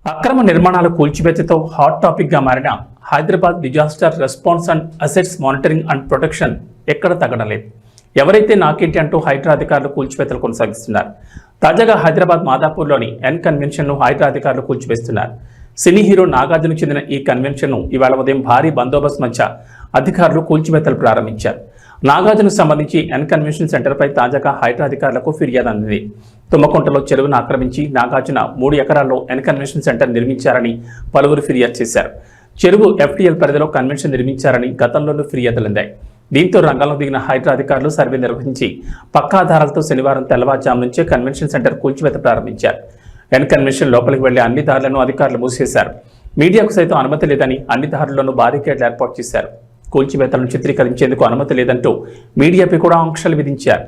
అక్రమ నిర్మాణాల కూల్చివేతతో hot topic గా మారిన Hyderabad disaster response and assets monitoring and protection ఎక్కడ తగ్గడలేదు. ఎవరైతే నాకేంటి అంటూ హైడ్రా అధికారులు కూల్చివేతలు కొనసాగిస్తున్నారు. తాజాగా హైదరాబాద్ మాదాపూర్లోని ఎన్ కన్వెన్షన్ ను హైడ్రా అధికారులు కూల్చివేస్తున్నారు. సినీ హీరో నాగార్జునకు చెందిన ఈ కన్వెన్షన్ ను ఇవాళ ఉదయం భారీ బందోబస్తు మధ్య అధికారులు కూల్చివేతలు ప్రారంభించారు. నాగార్జునకు సంబంధించి ఎన్ కన్వెన్షన్ సెంటర్పై తాజాగా హైడ్రా అధికారులకు ఫిర్యాదు అందింది. తుమ్మకుంటలో చెరువును ఆక్రమించి నాగార్జున 3 ఎకరాల్లో ఎన్ కన్వెన్షన్ సెంటర్ నిర్మించారని పలువురు ఫిర్యాదు చేశారు. చెరువు FTL పరిధిలో కన్వెన్షన్ నిర్మించారని గతంలోనూ ఫిర్యాదులందాయి. దీంతో రంగంలో దిగిన హైడ్రా అధికారులు సర్వే నిర్వహించి పక్కా ఆధారాలతో శనివారం తెల్లవారుజాము నుంచే కన్వెన్షన్ సెంటర్ కూల్చివేత ప్రారంభించారు. ఎన్ కన్వెన్షన్ లోపలికి వెళ్లే అన్ని దారులను అధికారులు మూసేశారు. మీడియాకు సైతం అనుమతి లేదని అన్ని దారుల్లోనూ బారికేడ్లు ఏర్పాటు చేశారు. కూల్చివేతలను చిత్రీకరించేందుకు అనుమతి లేదంటూ మీడియాపై కూడా ఆంక్షలు విధించారు.